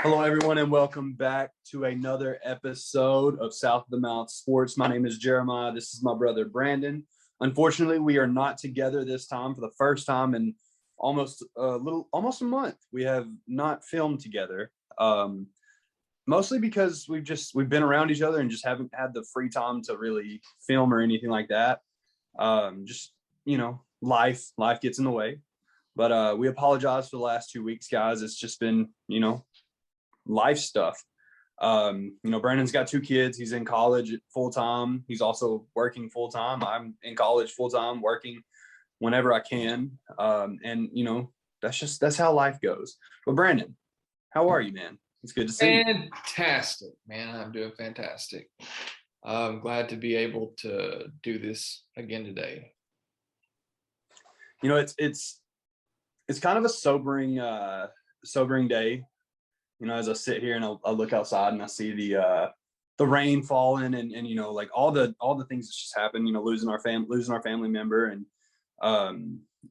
Hello, everyone, and welcome back to another episode of South of the Mount Sports. My name is Jeremiah. This is my brother, Brandon. Unfortunately, we are not together this time for the first time in almost a month. We have not filmed together, mostly because we've been around each other and just haven't had the free time to really film or anything like that. Life gets in the way. But we apologize for the last 2 weeks, guys. It's just been, life stuff. Brandon's got 2 kids. He's in college full time. He's also working full time. I'm in college full time, working whenever I can. That's how life goes. But Brandon, how are you, man? It's good to see you. Fantastic, man. I'm doing fantastic. I'm glad to be able to do this again today. It's kind of a sobering day. As I sit here and I look outside and I see the rain falling and like all the things that just happened, losing our family member and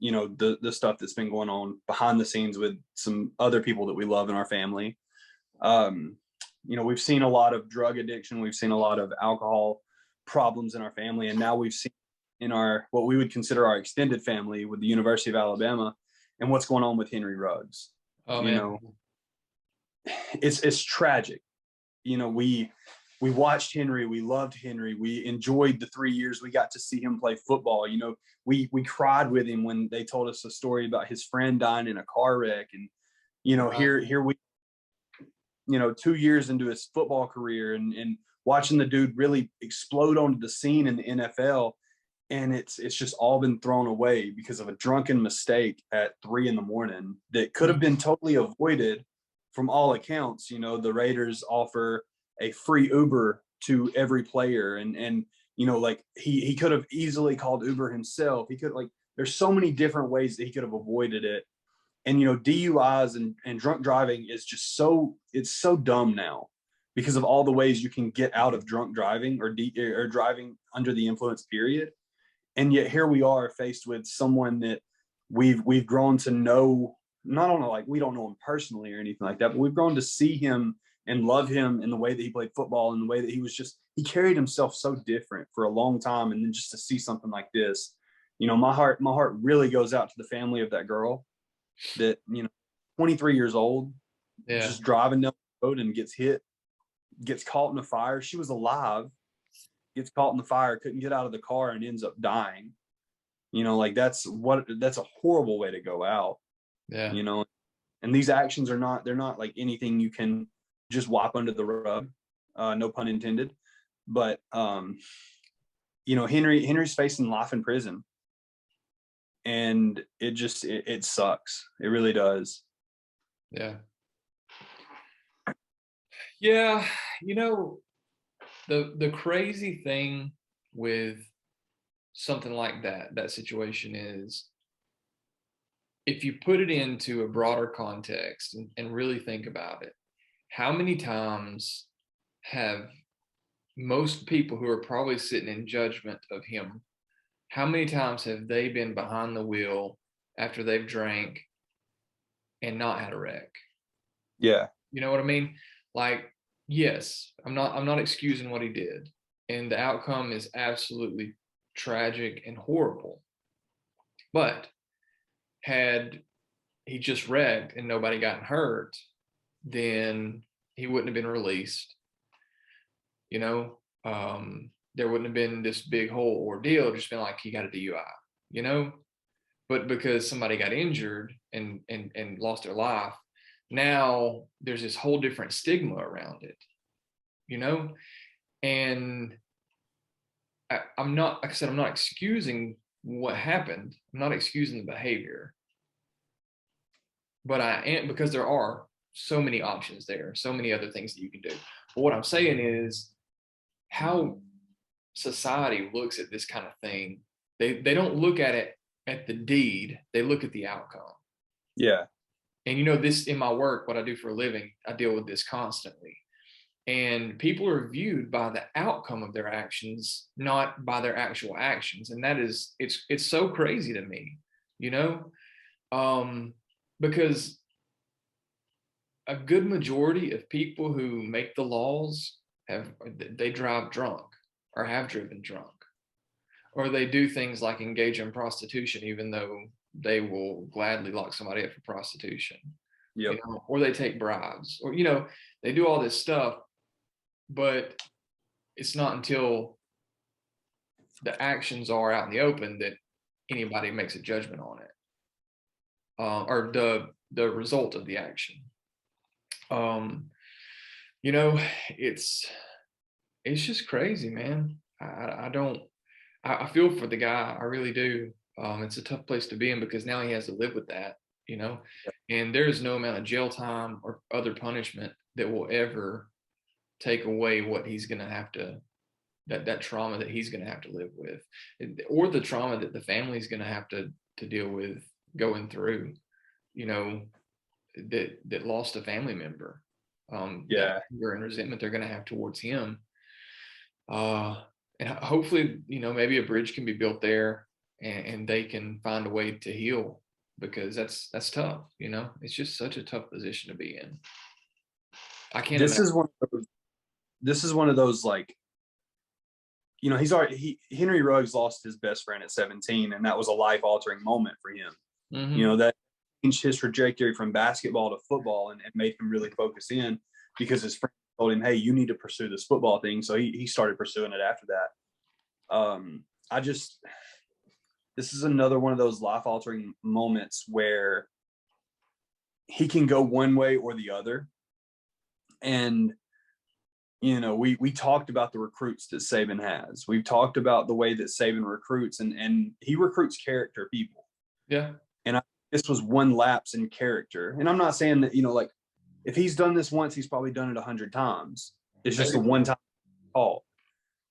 the stuff that's been going on behind the scenes with some other people that we love in our family. We've seen a lot of drug addiction, we've seen a lot of alcohol problems in our family, and now we've seen in our what we would consider our extended family with the University of Alabama and what's going on with Henry Ruggs. Oh, man. It's tragic. We watched Henry, we loved Henry, we enjoyed the 3 years we got to see him play football. We cried with him when they told us a story about his friend dying in a car wreck, and here we 2 years into his football career and watching the dude really explode onto the scene in the NFL, and it's just all been thrown away because of a drunken mistake at 3 a.m. that could have been totally avoided. From all accounts, the Raiders offer a free Uber to every player, and he could have easily called Uber himself. He could, there's so many different ways that he could have avoided it. And DUIs and drunk driving is just it's so dumb now because of all the ways you can get out of drunk driving or driving under the influence, period. And yet here we are faced with someone that we've grown to know. Not only we don't know him personally or anything like that, but we've grown to see him and love him in the way that he played football and the way that he carried himself so different for a long time. And then just to see something like this, my heart really goes out to the family of that girl that, 23 years old, just driving down the road and gets caught in the fire. She was alive, gets caught in the fire, couldn't get out of the car and ends up dying. That's a horrible way to go out. Yeah. And these actions they're not like anything you can just wipe under the rug, no pun intended. But Henry's facing life in prison, and it sucks. It really does. Yeah. The crazy thing with something like that situation is, if you put it into a broader context and really think about it, how many times have most people who are probably sitting in judgment of him, how many times have they been behind the wheel after they've drank and not had a wreck? Yeah. You know what I mean? Yes, I'm not excusing what he did, and the outcome is absolutely tragic and horrible. But had he just wrecked and nobody gotten hurt, then he wouldn't have been released. There wouldn't have been this big whole ordeal, just been like he got a DUI, but because somebody got injured and lost their life, now there's this whole different stigma around it, and I'm not, like I said, I'm not excusing what happened. I'm not excusing the behavior, but I am, because there are so many options there, so many other things that you can do. But what I'm saying is how society looks at this kind of thing. They don't look at it at the deed, they look at the outcome. Yeah. And this, in my work, what I do for a living, I deal with this constantly. And people are viewed by the outcome of their actions, not by their actual actions. And that is, it's so crazy to me, because a good majority of people who make the laws they drive drunk or have driven drunk, or they do things like engage in prostitution, even though they will gladly lock somebody up for prostitution, Yep. or they take bribes, or, they do all this stuff, but it's not until the actions are out in the open that anybody makes a judgment on it, or the result of the action. Um, you know, it's just crazy, man. I don't. I feel for the guy. I really do. It's a tough place to be in because now he has to live with that, and there is no amount of jail time or other punishment that will ever take away what he's going to have to, that trauma that he's going to have to live with, or the trauma that the family's going to have to deal with going through, that lost a family member. Yeah. That anger and resentment they're going to have towards him. And hopefully, maybe a bridge can be built there, and they can find a way to heal, because that's tough. It's just such a tough position to be in. I can't This imagine. is one of those, like, Henry Ruggs lost his best friend at 17, and that was a life-altering moment for him. Mm-hmm. That changed his trajectory from basketball to football, and made him really focus in, because his friend told him, hey, you need to pursue this football thing. So he started pursuing it after that. This is another one of those life-altering moments where he can go one way or the other. And we talked about the recruits that Saban has. We've talked about the way that Saban recruits, and he recruits character people. Yeah. And this was one lapse in character. And I'm not saying that, like, if he's done this once, he's probably done it 100 times. It's just a one-time call,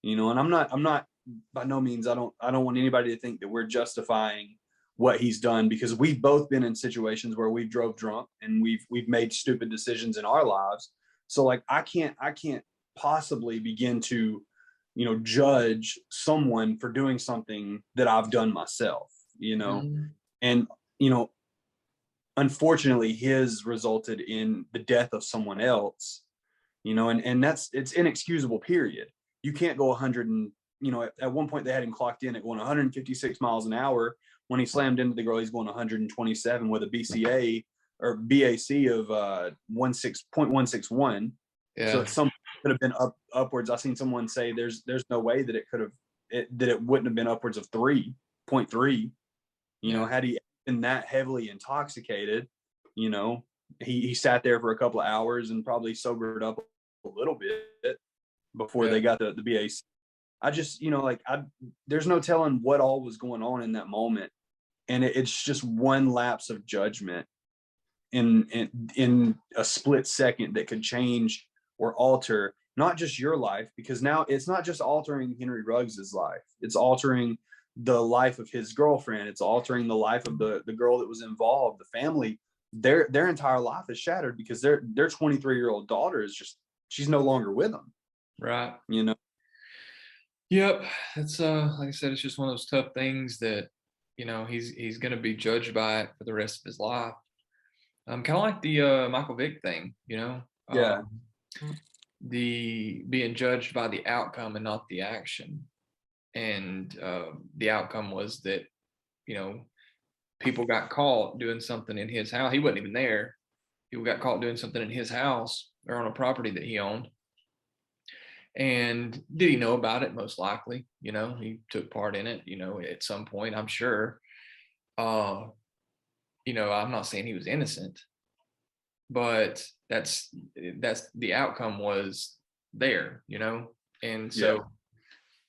and I'm not by no means, I don't want anybody to think that we're justifying what he's done, because we've both been in situations where we've drove drunk and we've made stupid decisions in our lives. So, like, I can't possibly begin to, judge someone for doing something that I've done myself, Mm-hmm. and, unfortunately his resulted in the death of someone else, and it's inexcusable, period. You can't go 100 and, at one point they had him clocked in at going 156 miles an hour. When he slammed into the girl, he's going 127 with a BCA or BAC of 0.161. Yeah. So some could have been upwards. I've seen someone say there's no way that it wouldn't have been upwards of 3.3. Had he been that heavily intoxicated, he sat there for a couple of hours and probably sobered up a little bit before they got the BAC. I just, there's no telling what all was going on in that moment. And it's just one lapse of judgment in a split second that could change or alter not just your life, because now it's not just altering Henry Ruggs's life. It's altering the life of his girlfriend. It's altering the life of the girl that was involved, the family. Their entire life is shattered because their 23-year-old daughter she's no longer with them. Right. Yep. It's like I said, it's just one of those tough things that, he's going to be judged by it for the rest of his life. Kind of like the Michael Vick thing, Yeah. The being judged by the outcome and not the action. And the outcome was that, people got caught doing something in his house. He wasn't even there. People got caught doing something in his house or on a property that he owned. And did he know about it? Most likely, he took part in it, at some point, I'm sure. I'm not saying he was innocent, but that's the outcome was there, and so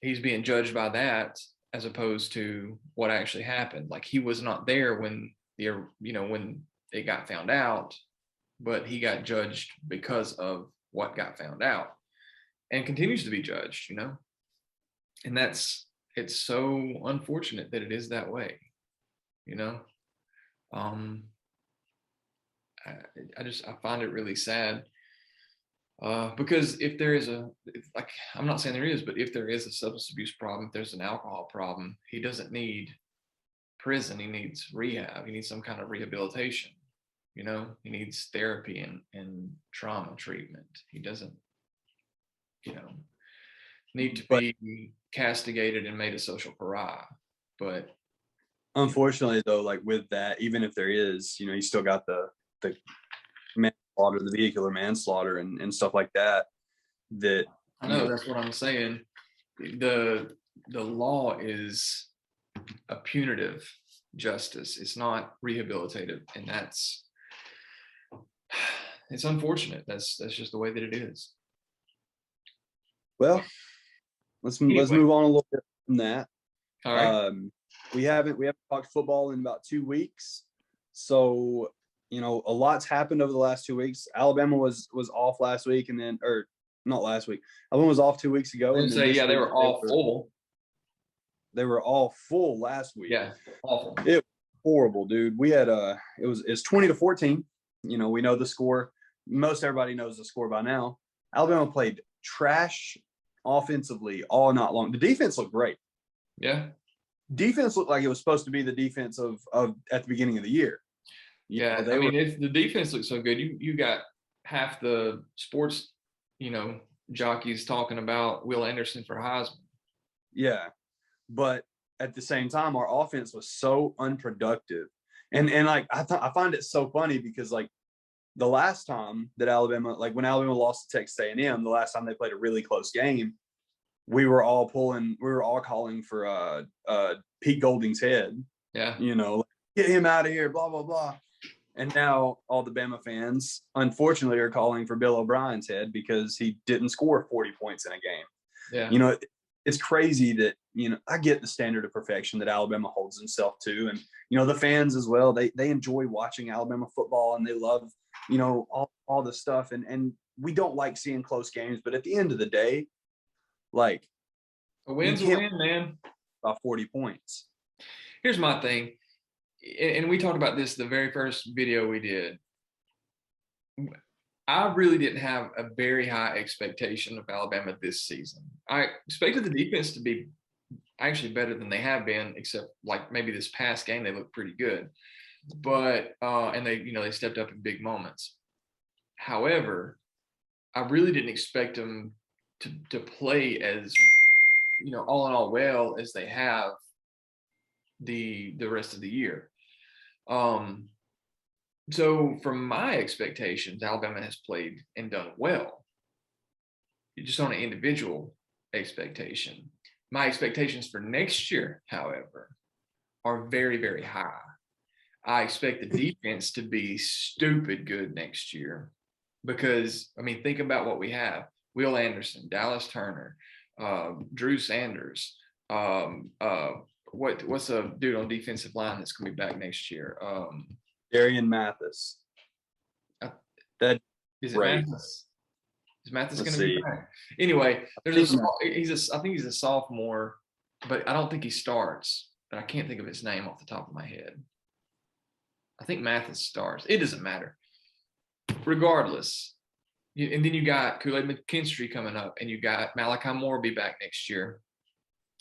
he's being judged by that as opposed to what actually happened. Like, he was not there when when it got found out, but he got judged because of what got found out. And continues to be judged, and it's so unfortunate that it is that way, I find it really sad, because if there is I'm not saying there is, but if there is a substance abuse problem, if there's an alcohol problem, he doesn't need prison. He needs rehab. He needs some kind of rehabilitation, You know, he needs therapy and trauma treatment. He doesn't, you know, need to But be castigated and made a social pariah. But unfortunately, though, like with that, even if there is, you still got the manslaughter, the vehicular manslaughter, and stuff like that. That I know that's what I'm saying. The law is a punitive justice. It's not rehabilitative, and it's unfortunate. That's just the way that it is. Well, let's Anyway, move on a little bit from that. all right. We haven't talked football in about 2 weeks, so a lot's happened over the last 2 weeks. Alabama was off last week, and then or not last week. Alabama was off 2 weeks ago, and then Say, this yeah, they week were all full. They were all full last week. Yeah, awful. It was horrible, dude. We had it's 20-14. We know the score. Most everybody knows the score by now. Alabama played trash offensively all night long. The defense looked great. Yeah. Defense looked like it was supposed to be the defense of at the beginning of the year. If the defense looks so good, you got half the sports, jockeys talking about Will Anderson for Heisman. Yeah, but at the same time, our offense was so unproductive, and like I find it so funny because like the last time that Alabama, like when Alabama lost to Texas A&M, the last time they played a really close game, we were all calling for Pete Golding's head. Yeah. Get him out of here, blah, blah, blah. And now all the Bama fans, unfortunately, are calling for Bill O'Brien's head because he didn't score 40 points in a game. Yeah. It's crazy that, I get the standard of perfection that Alabama holds himself to. And, the fans as well, they enjoy watching Alabama football and they love, all the stuff. And we don't like seeing close games, but at the end of the day, like a win's a win, man. About 40 points. Here's my thing. And we talked about this the very first video we did. I really didn't have a very high expectation of Alabama this season. I expected the defense to be actually better than they have been, except like maybe this past game, they looked pretty good. But, and they stepped up in big moments. However, I really didn't expect them to play as, all in all well as they have the rest of the year. So from my expectations, Alabama has played and done well. Just on an individual expectation. My expectations for next year, however, are very, very high. I expect the defense to be stupid good next year because, think about what we have. Will Anderson, Dallas Turner, Drew Sanders, what's a dude on defensive line that's going to be back next year? Darian Mathis. Is it right. Mathis? Is Mathis going to be back? Anyway, I think he's a sophomore, but I don't think he starts. But I can't think of his name off the top of my head. I think Mathis starts. It doesn't matter. Regardless, and then you got Kool-Aid McKinstry coming up, and you got Malachi Moore be back next year.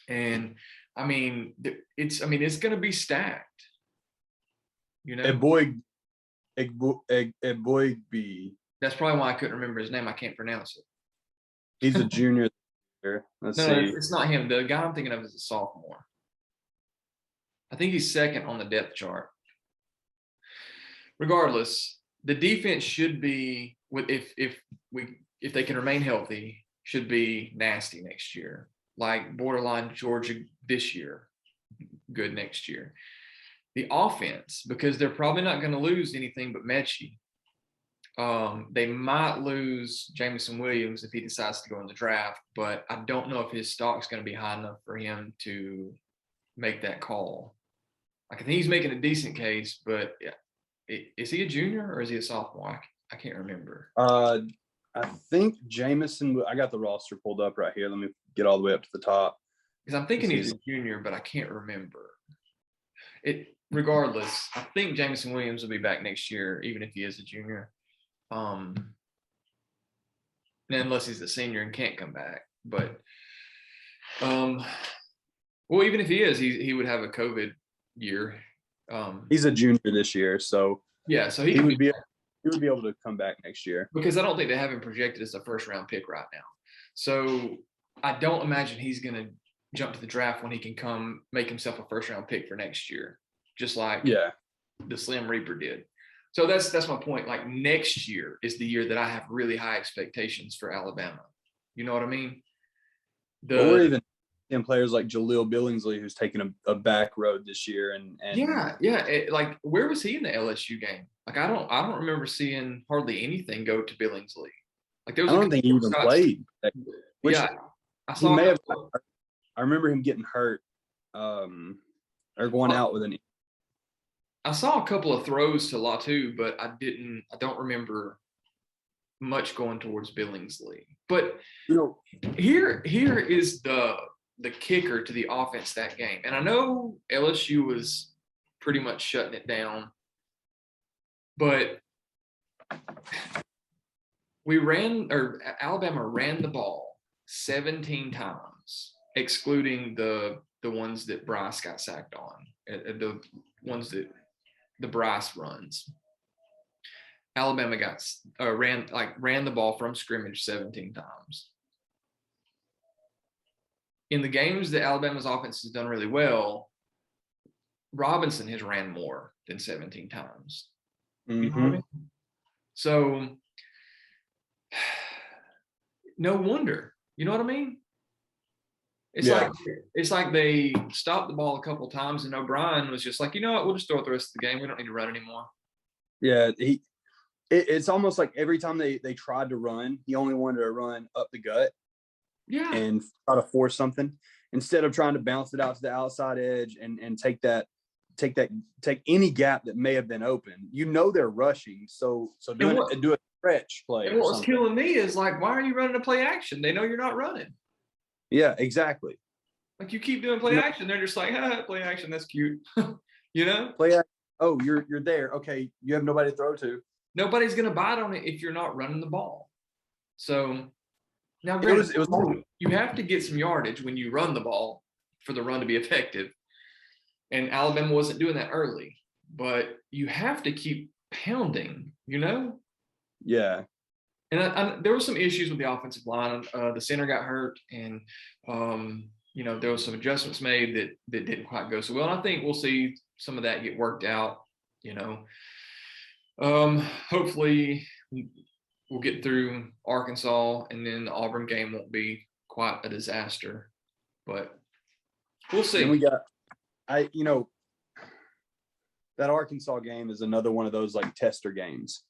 And it's going to be stacked. Eboigbe. That's probably why I couldn't remember his name. I can't pronounce it. He's a junior. Let's see. It's not him. The guy I'm thinking of is a sophomore. I think he's second on the depth chart. Regardless, the defense should be, if they can remain healthy, should be nasty next year. Like borderline Georgia this year, good next year. The offense, because they're probably not going to lose anything but Mechie. They might lose Jameson Williams if he decides to go in the draft, but I don't know if his stock's going to be high enough for him to make that call. I think he's making a decent case, but is he a junior or is he a sophomore? I can't remember. I think Jameson. I got the roster pulled up right here. Let me get all the way up to the top. Because I'm thinking he's a junior, but I can't remember. Regardless, I think Jameson Williams will be back next year, even if he is a junior. Unless he's a senior and can't come back. But even if he is, he would have a COVID year. He's a junior this year, so Yeah, so he He could would be, be able to come back next year. because I don't think they have him projected as a first round pick right now. So I don't imagine he's going to jump to the draft when he can come make himself a first round pick for next year, just like Yeah. the Slim Reaper did. So that's my point. Like next year is the year that I have really high expectations for Alabama. You know what I mean? But we're even in players like Jaleel Billingsley, who's taken a back road this year, and yeah. Like where was he in the LSU game? Like I don't remember seeing hardly anything go to Billingsley. Like there was I don't think he even played. Which yeah, I he saw. may have. I remember him getting hurt, or going out with an. I saw a couple of throws to Latu, but I don't remember much going towards Billingsley. But here is the kicker to the offense that game. And I know LSU was pretty much shutting it down, but Alabama ran the ball 17 times, excluding the ones that Bryce got sacked on, the ones that the Bryce runs. Alabama ran the ball from scrimmage 17 times. In the games that Alabama's offense has done really well, Robinson has ran more than 17 times. Mm-hmm. You know what I mean? So no wonder. You know what I mean? It's like they stopped the ball a couple of times, and O'Brien was just like, you know what, we'll just throw it the rest of the game. We don't need to run anymore. Yeah, it's almost like every time they tried to run, he only wanted to run up the gut. Yeah. And try to force something instead of trying to bounce it out to the outside edge and take any gap that may have been open. You know they're rushing, so do a stretch play. And what was killing me is like, why are you running a play action? They know you're not running. Yeah, exactly. Like you keep doing play action, they're just like, play action, that's cute. You know? Play action. Oh, you're there. Okay, you have nobody to throw to. Nobody's gonna bite on it if you're not running the ball. So now, you have to get some yardage when you run the ball for the run to be effective. And Alabama wasn't doing that early, but you have to keep pounding, you know? Yeah. And there were some issues with the offensive line. The center got hurt, and, there was some adjustments made that didn't quite go so well. And I think we'll see some of that get worked out, hopefully we'll get through Arkansas, and then the Auburn game won't be quite a disaster, but we'll see. And we got, that Arkansas game is another one of those like tester games.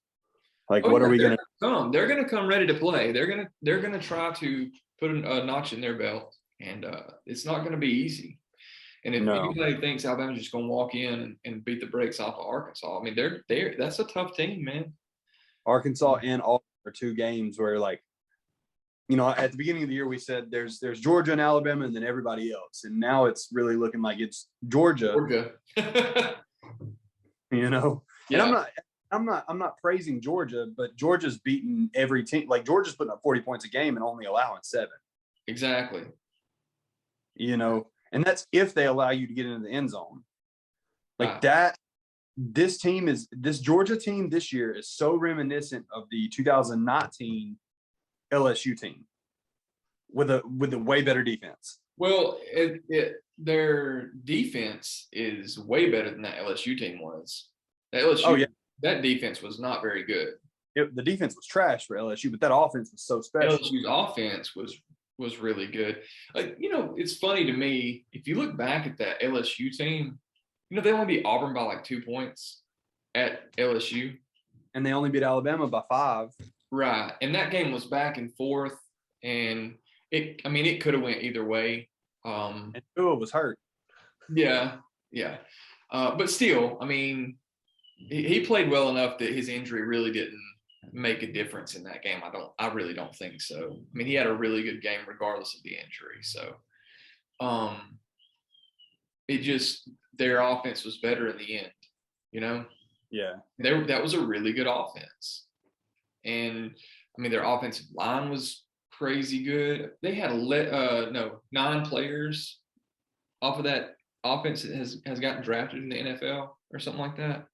Like, what are we going to come? They're going to come ready to play. They're going to try to put a notch in their belt, and it's not going to be easy. And if anybody thinks Alabama's just going to walk in and beat the brakes off of Arkansas, I mean, that's a tough team, man. Arkansas and Auburn are two games where, like, at the beginning of the year we said there's Georgia and Alabama and then everybody else, and now it's really looking like it's Georgia. Yeah. And I'm not praising Georgia, but Georgia's beaten every team. Like, Georgia's putting up 40 points a game and only allowing 7. Exactly. And that's if they allow you to get into the end zone. Like that. This Georgia team this year is so reminiscent of the 2019 LSU team with a way better defense. Well, their defense is way better than that LSU team was. That defense was not very good. The defense was trash for LSU, but that offense was so special. LSU's offense was really good. Like, it's funny to me, if you look back at that LSU team, they only beat Auburn by like 2 points at LSU. And they only beat Alabama by 5. Right. And that game was back and forth, and it could have went either way. And Tua was hurt. Yeah. Yeah. But still, he played well enough that his injury really didn't make a difference in that game. I really don't think so. He had a really good game regardless of the injury. So, their offense was better in the end, Yeah. That was a really good offense. And their offensive line was crazy good. They had 9 players off of that offense that has gotten drafted in the NFL or something like that.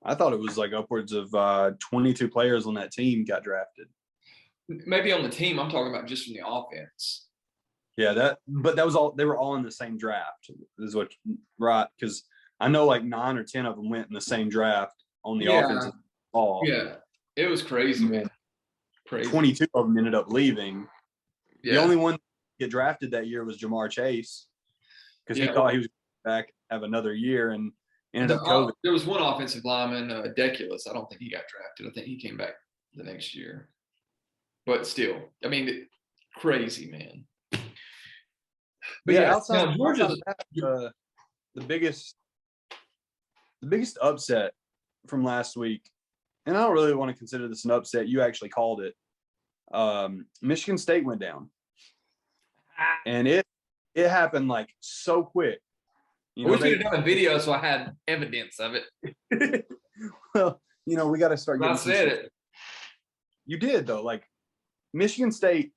I thought it was like upwards of 22 players on that team got drafted. Maybe on the team, I'm talking about just from the offense. Yeah, but that was all. They were all in the same draft. Is what right? Because I know like 9 or 10 of them went in the same draft on the Yeah, offensive ball. yeah, it was crazy, man. Crazy. 22 of them ended up leaving. Yeah. The only one to get drafted that year was Jamar Chase because he thought he was back have another year and ended up COVID. There was one offensive lineman, Deculus. I don't think he got drafted. I think he came back the next year. But still, I mean, crazy, man. But yeah, outside Georgia's the biggest upset from last week, and I don't really want to consider this an upset. You actually called it. Michigan State went down, and it happened like so quick. You know, we should have done a video so I had evidence of it. Well, you know, we got to start getting. I said it. You did though. Like Michigan State,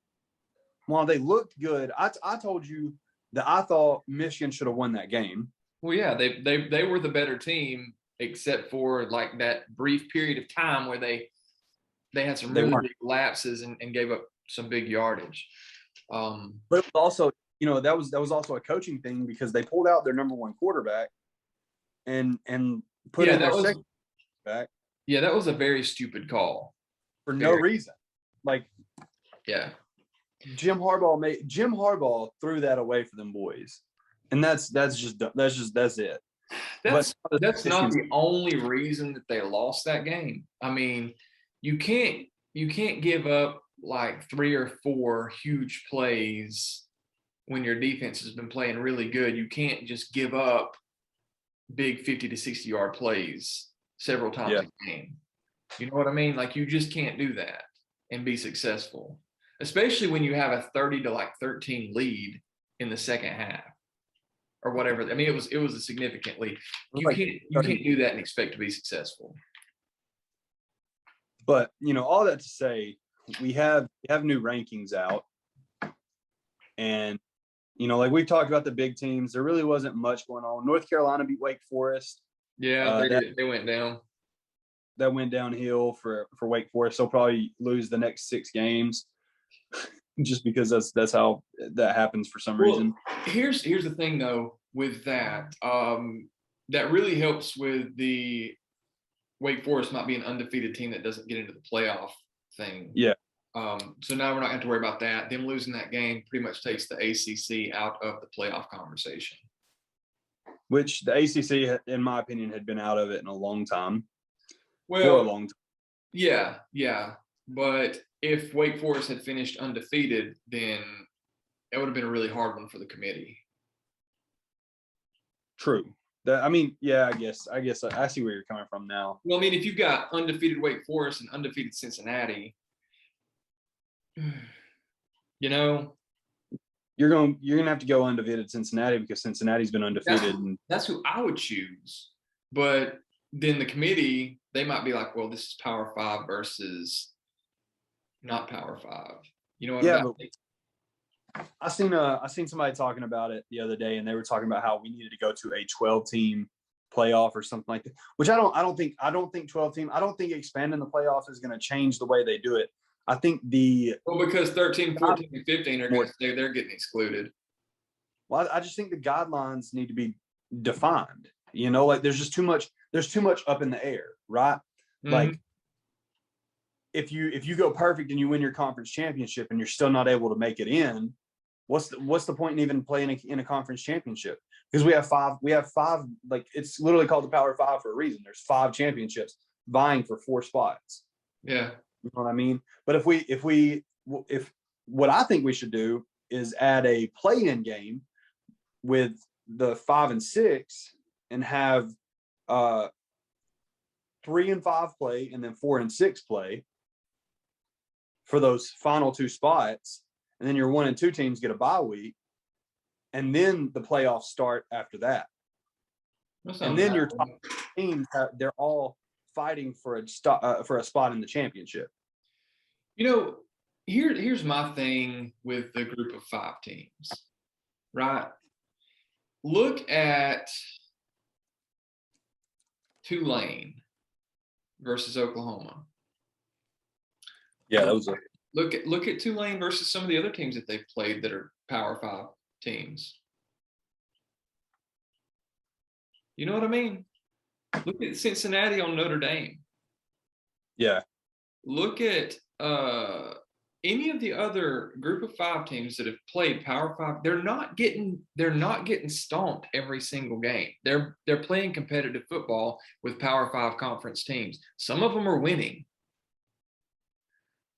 while they looked good, I told you that I thought Michigan should have won that game. Well, yeah, they were the better team, except for like that brief period of time where they had some really big lapses and gave up some big yardage. But it was also, you know, that was also a coaching thing because they pulled out their number one quarterback and put in their second back. Yeah, that was a very stupid call for no reason. Like, yeah, Jim Harbaugh threw that away for them boys, and that's it. That's not the only reason that they lost that game. I mean, you can't give up like 3 or 4 huge plays when your defense has been playing really good. You can't just give up big 50 to 60 yard plays several times a game. You know what I mean? Like, you just can't do that and be successful, especially when you have a 30 to like 13 lead in the second half or whatever. I mean, it was a significant lead. You can't do that and expect to be successful. But, you know, all that to say, we have new rankings out, and, you know, like we've talked about the big teams, there really wasn't much going on. North Carolina beat Wake Forest. Yeah, they went down. That went downhill for Wake Forest. They'll probably lose the next 6 games just because that's how that happens for some reason. Here's the thing though with that. That really helps with the Wake Forest not being an undefeated team that doesn't get into the playoff thing. Yeah. So now we're not going to have to worry about that. Them losing that game pretty much takes the ACC out of the playoff conversation. Which the ACC, in my opinion, had been out of it in a long time. Well, for a long time. Yeah. But if Wake Forest had finished undefeated, then it would have been a really hard one for the committee. True. I guess I see where you're coming from now. Well, I mean, if you've got undefeated Wake Forest and undefeated Cincinnati, you know, you're gonna have to go undefeated Cincinnati because Cincinnati's been undefeated. That's who I would choose. But then the committee, they might be like, well, this is Power 5 versus not Power 5. You know what I mean? I seen somebody talking about it the other day, and they were talking about how we needed to go to a 12-team playoff or something like that. Which I don't think 12-team. I don't think expanding the playoff is going to change the way they do it. I think because 13, 14, and 15 are going to say they're getting excluded. Well, I just think the guidelines need to be defined. You know, like there's too much up in the air, right? Mm-hmm. Like if you go perfect and you win your conference championship and you're still not able to make it in, what's the point in even playing in a conference championship? Because we have five, like it's literally called the Power 5 for a reason. There's 5 championships vying for 4 spots. Yeah. You know what I mean? But if what I think we should do is add a play-in game with the 5 and 6 and have 3 and 5 play and then 4 and 6 play for those final 2 spots, and then your 1 and 2 teams get a bye week, and then the playoffs start after that. And then your top teams they're all fighting for a spot in the championship. You know, here's my thing with the group of 5 teams, right? Look at Tulane. versus Oklahoma. Yeah, that was a Look at Tulane versus some of the other teams that they've played that are Power 5 teams. You know what I mean? Look at Cincinnati on Notre Dame. yeah. Look at any of the other Group of 5 teams that have played Power 5. They're not getting stomped every single game. They're playing competitive football with Power 5 conference teams. Some of them are winning.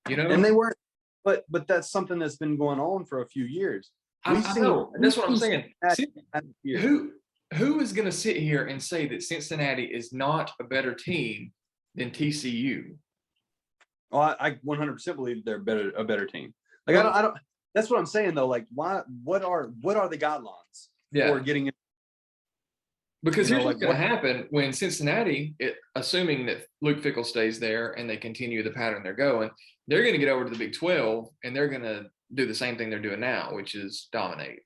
You know, And they weren't, but that's something that's been going on for a few years. I know. That's what I'm saying. Who is going to sit here and say that Cincinnati is not a better team than TCU? Well, I 100% believe they're a better team. Like I don't. That's what I'm saying though. Like why? What are the guidelines for getting it? Because here's what's going to happen when Cincinnati, assuming that Luke Fickell stays there and they continue the pattern they're going, they're going to get over to the Big 12 and they're going to do the same thing they're doing now, which is dominate.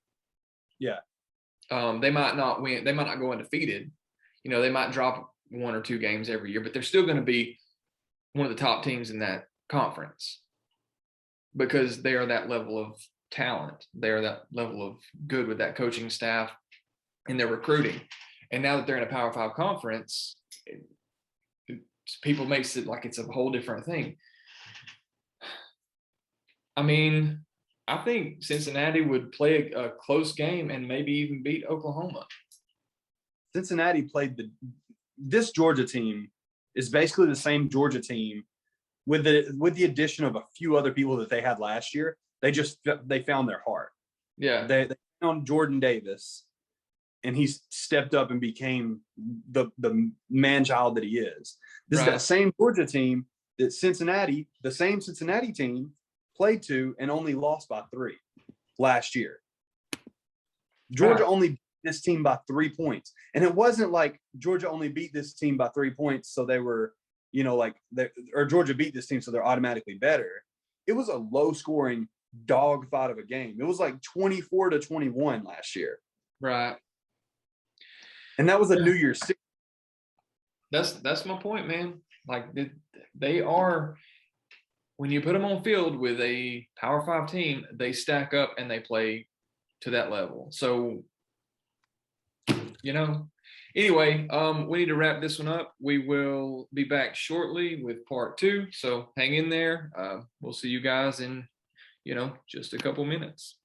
Yeah. They might not win. They might not go undefeated. You know, they might drop 1 or 2 games every year, but they're still going to be one of the top teams in that conference because they are that level of talent. They are that level of good with that coaching staff and their recruiting. And now that they're in a Power 5 conference, people makes it like it's a whole different thing. I mean, I think Cincinnati would play a close game and maybe even beat Oklahoma. Cincinnati played this Georgia team is basically the same Georgia team with the addition of a few other people that they had last year. They found their heart. Yeah. They found Jordan Davis, and he stepped up and became the man-child that he is. This is that same Georgia team that the same Cincinnati team played to and only lost by 3 last year. Georgia only beat this team by 3 points. And it wasn't like Georgia only beat this team by 3 points, so they were, or Georgia beat this team, so they're automatically better. It was a low-scoring dogfight of a game. It was like 24-21 last year. Right. And that was a New Year's Six. That's my point, man. Like they are, when you put them on field with a Power 5 team, they stack up and they play to that level. So, anyway, we need to wrap this one up. We will be back shortly with part 2. So hang in there. We'll see you guys in, just a couple minutes.